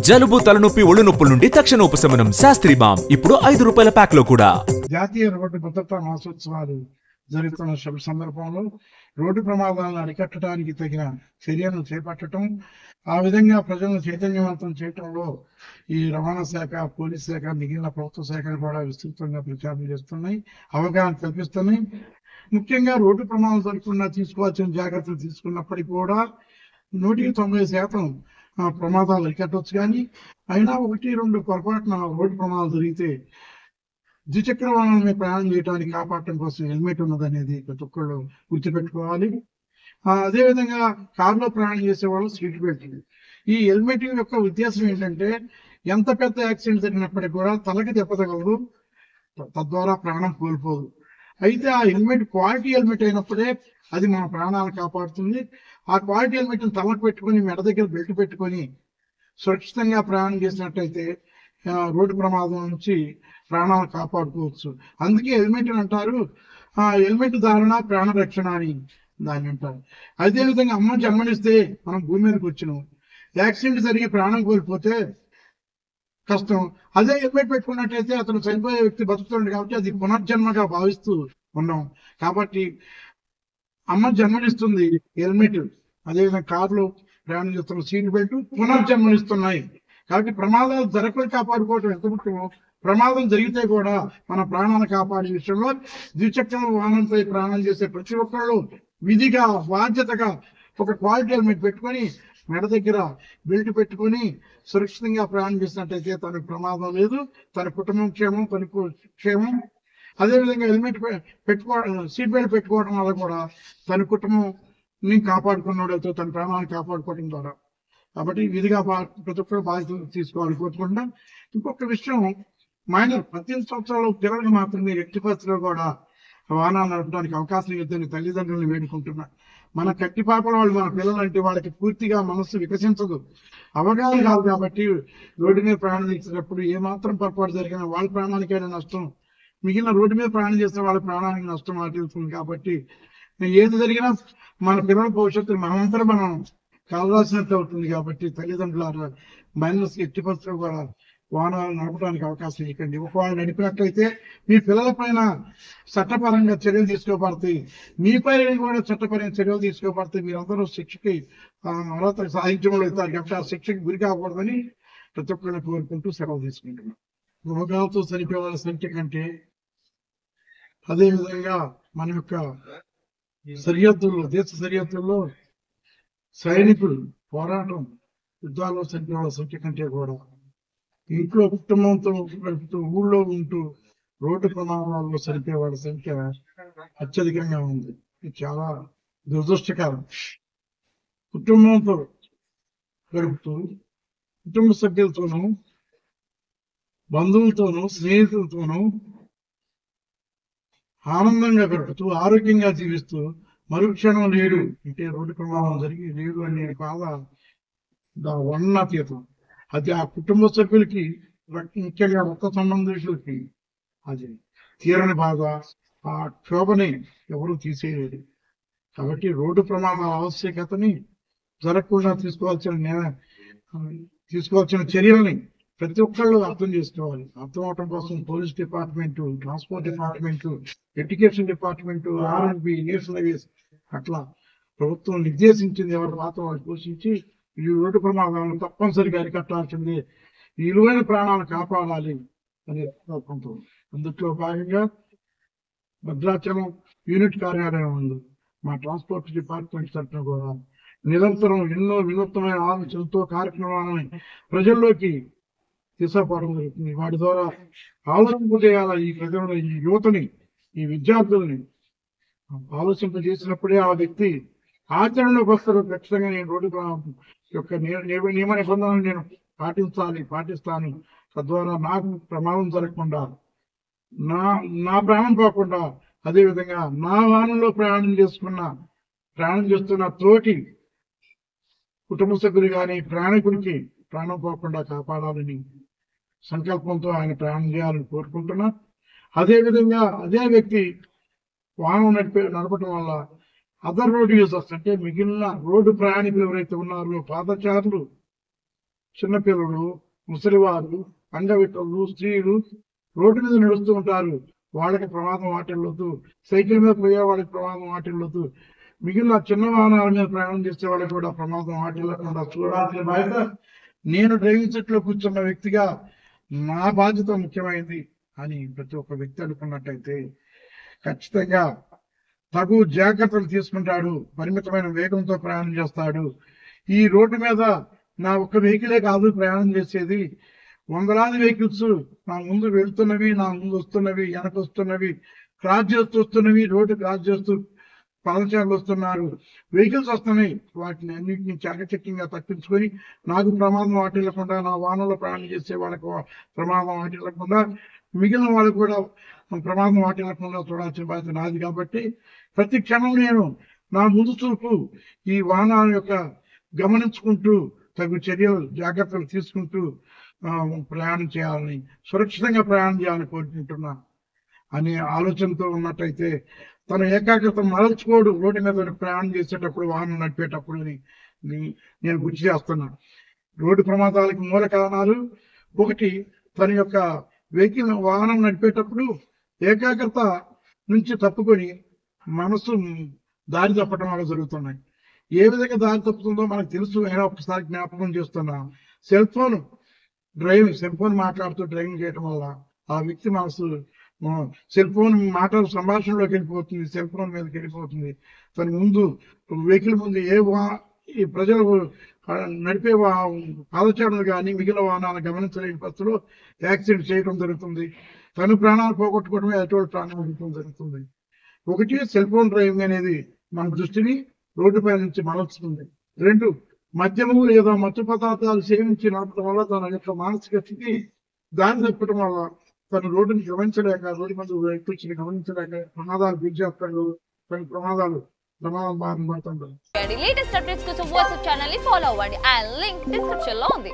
జలుబు తలనొప్పి ఒళ్ళు నొప్పుల నుండి తక్షణ ఉపశమనం శాస్త్రి బామ్ ఇప్పుడు ₹5 ప్యాక్ లో కూడా. జాతీయ రోడ్డు భద్రతా మాసోత్సవాలు జరుగుతున్న శుభ సందర్భంలో రోడ్డు ప్రమాదాలను అరికట్టడానికి తగిన చర్యలను చేపట్టడం, ఆ విధంగా ప్రజలను చైతన్యవంతం చేయడంలో ఈ రవాణా శాఖ, పోలీస్ శాఖ, మిగిలిన ప్రభుత్వ శాఖలు కూడా విస్తృతంగా ప్రచారం చేస్తున్నాయి, అవగాహన కల్పిస్తున్నాయి. ముఖ్యంగా రోడ్డు ప్రమాదాలు జరగకుండా తీసుకోవాల్సిన జాగ్రత్తలు తీసుకున్నప్పటికీ కూడా 190% ప్రమాదాలు అరికట్టవచ్చు. కానీ అయినా 1-2 పొరపాటున రోడ్డు ప్రమాదాలు జరిగితే ద్విచక్ర వాహనం మీద ప్రయాణం చేయడానికి కాపాడటం కోసం హెల్మెట్ ఉన్నదనేది ప్రతి ఒక్కళ్ళు గుర్తుపెట్టుకోవాలి. అదేవిధంగా కారులో ప్రయాణం చేసే వాళ్ళు సీట్ బెల్ట్. ఈ హెల్మెట్ యొక్క ఉద్దేశం ఏంటంటే ఎంత పెద్ద యాక్సిడెంట్ జరిగినప్పటికీ కూడా తలకి దెబ్బ తగలదు, తద్వారా ప్రాణం కోల్పోదు. అయితే ఆ హెల్మెట్ క్వాలిటీ హెల్మెట్ అయినప్పుడే అది మన ప్రాణాలను కాపాడుతుంది. ఆ క్వాలిటీ హెల్మెట్ తలకు పెట్టుకొని మెడ దగ్గర బెల్ట్ పెట్టుకొని సురక్షితంగా ప్రయాణం చేసినట్టయితే రోడ్డు ప్రమాదం నుంచి ప్రాణాలు కాపాడుకోవచ్చు. అందుకే హెల్మెట్ అంటారు, హెల్మెట్ ధారణ ప్రాణ రక్షణ అని దాన్ని అంటారు. అదేవిధంగా అమ్మ జన్మనిస్తే మనం భూమి మీదకి వచ్చినాం, యాక్సిడెంట్ జరిగి ప్రాణం కోల్పోతే కష్టం. అదే హెల్మెట్ పెట్టుకున్నట్టయితే అతను చనిపోయే వ్యక్తి బతుకుతుంది కాబట్టి అది పునర్జన్మగా భావిస్తూ ఉన్నాం. కాబట్టి అమ్మ జన్మనిస్తుంది హెల్మెట్, అదేవిధంగా కారులో ప్రయాణం చేస్తున్న సీట్ బెల్ట్ పునర్జన్మనిస్తున్నాయి. కాబట్టి ప్రమాదాలు జరగకుండా కాపాడుకోవడం ఎంత ముఖ్యమో, ప్రమాదం జరిగితే కూడా మన ప్రాణాలను కాపాడే విషయంలో ద్విచక్ర వాహనంపై ప్రయాణం చేసే ప్రతి ఒక్కళ్ళు విధిగా, బాధ్యతగా ఒక క్వాలిటీ హెల్మెట్ పెట్టుకొని మెడ దగ్గర బెల్ట్ పెట్టుకొని సురక్షితంగా ప్రయాణం చేసినట్టయితే తనకు ప్రమాదం లేదు, తన కుటుంబం క్షేమం, తనకు క్షేమం. అదేవిధంగా హెల్మెట్ సీట్ బెల్ట్ పెట్టుకోవడం వల్ల కూడా తన కుటుంబం కాపాడుకున్నాడు అవుతాడు, తన ప్రాణాలను కాపాడుకోవడం ద్వారా. కాబట్టి విధిగా ప్రతి ఒక్కరు బాధ్యతలు తీసుకోవాలి కోరుకుంటున్నాం. ఇంకొక విషయం, మైనర్ 18 సంవత్సరాల పిల్లలకు మాత్రమే ఎట్టి పరిస్థితుల్లో కూడా వాహనాలు నడపడానికి అవకాశం ఇద్దని తల్లిదండ్రులను వేడుకుంటున్నారు. మన కట్టి పాపల వాళ్ళు మన పిల్లలు అంటే వాళ్ళకి పూర్తిగా మనస్సు వికసించదు, అవగాహన కాదు. కాబట్టి రోడ్డు మీద ప్రయాణం చేసేటప్పుడు ఏమాత్రం పొరపాటు జరిగినా వాళ్ళ ప్రాణానికైనా నష్టం, మిగిలిన రోడ్డు మీద ప్రయాణం చేసిన వాళ్ళ ప్రాణానికి నష్టం వాటిల్తుంది. కాబట్టి ఏది జరిగినా మన పిల్లల భవిష్యత్తును మనమంతా మనం కావాల్సినట్టు అవుతుంది. కాబట్టి తల్లిదండ్రుల మైనర్స్ ఎట్టి పరిస్థితుల్లో కూడా వాహనాలు నడపడానికి అవకాశం ఇవ్వండి. ఒకవేళ నడిపినట్లయితే మీ పిల్లల పైన చట్టపరంగా చర్యలు తీసుకోబడతాయి, మీపై కూడా చట్టపరంగా చర్యలు తీసుకోబడతాయి. మీరందరూ శిక్షకి అర్హత సాధించడంలో అవుతారు. కాబట్టి ఆ శిక్షకి గురి కాకూడదని ప్రతి ఒక్కరిని కోరుకుంటూ సెలవు తీసుకుంటున్నాం. రోగాలతో చనిపోయే వాళ్ళ సంఖ్య కంటే అదేవిధంగా మన యొక్క సరిహద్దుల్లో, దేశ సరిహద్దుల్లో సైనికులు పోరాటం యుద్ధాల్లో చనిపోయే వాళ్ళ సంఖ్య కంటే కూడా ఇంట్లో కుటుంబంతో గడుపుతూ ఊళ్ళో ఉంటూ రోడ్డు ప్రమాదాల్లో చనిపోయే వాళ్ళ సంఖ్య అత్యధికంగా ఉంది. ఇది చాలా దురదృష్టకరం. కుటుంబంతో గడుపుతూ కుటుంబ సభ్యులతోనూ, బంధువులతోనూ, స్నేహితులతోనూ ఆనందంగా గడుపుతూ ఆరోగ్యంగా జీవిస్తూ మరుక్షణం లేడు అంటే రోడ్డు ప్రమాదం జరిగి లేడు అనే బాధ వర్ణాతీతం. అది ఆ కుటుంబ సభ్యులకి, ముఖ్యంగా రక్త సంబంధికులకి అది తీరని బాధ, ఆ క్షోభని ఎవరు తీసేయలేదు. కాబట్టి రోడ్డు ప్రమాదాల ఆవశ్యకతని జరగకుండా తీసుకోవాల్సిన చర్యలని ప్రతి ఒక్కళ్ళు అర్థం చేసుకోవాలి. అర్థం అవటం కోసం police department, transport department, education department, ఆర్ఎండ్బి, నేషనల్ హైవేస్ అట్లా ప్రభుత్వం నిర్దేశించింది ఎవరి పాత్ర వాళ్ళు పోషించి ఈ రోడ్డు ప్రమాదాలను తప్పనిసరిగా అరికట్టాల్సిందే, విలువైన ప్రాణాలను కాపాడాలి అని కోరుకుంటాం. అందులో భాగంగా భద్రాచలం యూనిట్ కార్యాలయం ఉంది. మా ట్రాన్స్పోర్ట్ డిపార్ట్మెంట్ తరఫున కూడా నిరంతరం ఎన్నో వినూత్నమైన ఆలోచనలతో కార్యక్రమాలని ప్రజల్లోకి తీసుకుపోవడం జరుగుతుంది. వాటి ద్వారా ఆలోచింపజేయాల ఈ ప్రజలను, ఈ యువతని, ఈ విద్యార్థుల్ని ఆలోచింపజేసినప్పుడే ఆ వ్యక్తి ఆచరణలోకి వస్తారు. ఖచ్చితంగా నేను రోడ్డు యొక్క నియమ నిబంధనలు నేను పాటిస్తాను, తద్వారా నాకు ప్రమాదం జరగకుండా, నా ప్రాణం పోకుండా, అదేవిధంగా నా వాహనంలో ప్రయాణం చేస్తున్న తోటి కుటుంబ సభ్యులు కానీ ప్రయాణికుడికి ప్రాణం పోకుండా కాపాడాలని సంకల్పంతో ఆయన ప్రయాణం చేయాలని కోరుకుంటున్నా. అదేవిధంగా అదే వ్యక్తి వాహనం నడపడం వల్ల అదర్ రోడ్ యూజర్స్ అంటే మిగిలిన రోడ్డు ప్రయాణికులు ఎవరైతే ఉన్నారో, పాదచారులు, చిన్నపిల్లలు, ముసలివారు, అంగవికలు, స్త్రీలు రోడ్డు మీద నడుస్తూ ఉంటారు. వాళ్ళకి ప్రమాదం వాటిల్లొద్దు. సైకిల్ మీద పోయే వాళ్ళకి ప్రమాదం వాటిల్లొద్దు. మిగిలిన చిన్న వాహనాల మీద ప్రయాణం చేసే వాళ్ళకి కూడా ప్రమాదం వాటిల్లకుండా చూడాల్సిన బాధ్యత నేను డ్రైవింగ్ సీట్లో కూర్చున్న వ్యక్తిగా నా బాధ్యత ముఖ్యమైనది అని ప్రతి ఒక్క వ్యక్తి అనుకున్నట్టయితే ఖచ్చితంగా తగు జాగ్రత్తలు తీసుకుంటాడు. పరిమితమైన వేగంతో ప్రయాణం చేస్తాడు. ఈ రోడ్డు మీద నా ఒక్క వెహికలే కాదు ప్రయాణం చేసేది, వందలాది వెహికల్స్ నా ముందు వెళ్తున్నవి, నా ముందు వస్తున్నవి, వెనక వస్తున్నవి, క్రాస్ చేస్తూ వస్తున్నవి, రోడ్డు క్రాస్ చేస్తూ పాదచారులు వస్తున్నారు, వెహికల్స్ వస్తున్నాయి. వాటిని అన్నింటినీ చాకచక్యంగా తప్పించుకొని నాకు ప్రమాదం వాటిల్లకుండా, నా వాహనంలో ప్రయాణం చేసే వాళ్ళకి ప్రమాదం వాటిల్లకుండా, మిగిలిన వాళ్ళకు కూడా ప్రమాదం వాటిల్లకుండా చూడాల్సిన బాధ్యత నాది. కాబట్టి ప్రతి క్షణం నేను నా ముందు చూపు ఈ వాహనాల యొక్క గమనించుకుంటూ తగు చర్యలు జాగ్రత్తలు తీసుకుంటూ ప్రయాణం చేయాలని, సురక్షితంగా ప్రయాణం చేయాలని కోరుకుంటున్నా అనే ఆలోచనతో ఉన్నట్టయితే తన ఏకాగ్రత మరల్చుకోడు రోడ్డు మీద ప్రయాణం చేసేటప్పుడు, వాహనం నడిపేటప్పుడు అని నేను గుర్తు చేస్తున్నా. రోడ్డు ప్రమాదాలకు మూల కారణాలు ఒకటి, తన యొక్క వెహికల్ వాహనం నడిపేటప్పుడు ఏకాగ్రత నుంచి తప్పుకొని మనసు దారి తప్పడం వల్ల జరుగుతున్నాయి. ఏ విధంగా దారి తప్పుతుందో మనకు తెలుసు, అయినా ఒకసారి జ్ఞాపకం చేస్తున్నా. సెల్ ఫోన్ మాట్లాడుతూ డ్రైవింగ్ చేయడం వల్ల ఆ వ్యక్తి మనసు సెల్ ఫోన్ మాటలు సంభాషణలోకి వెళ్ళిపోతుంది, సెల్ ఫోన్ మీదకి వెళ్ళిపోతుంది. తన ముందు వెహికల్ ముందు ఈ ప్రజలు నడిపే పాదచారులు కానీ మిగిలిన వాహనాలను గమనించలేని పరిస్థితుల్లో యాక్సిడెంట్ చేయడం జరుగుతుంది. తను ప్రాణాలు పోగొట్టుకోవడమే ఎటువంటి ప్రాణం జరుగుతుంది. ఒకటి, సెల్ ఫోన్ డ్రైవింగ్ అనేది మన దృష్టిని రోడ్డుపై నుంచి మరల్చుతుంది. రెండు, మద్యము లేదా మత్తు పదార్థాలు సేవించి నడపడం వల్ల తన యొక్క మానసిక స్థితి దారి తప్పడం వల్ల తను రోడ్డుని గమనించలేక, రోడ్డు మీద వ్యక్తులు గమనించలేక ప్రమాదాలు గురిచేస్తాడు. ప్రమాదం బారిన పడుతుంటారు. లేటెస్ట్ అప్డేట్స్ కోసం వాట్సాప్ ఛానల్ ని ఫాలో అవ్వండి. ఆ లింక్ డిస్క్రిప్షన్ లో ఉంది.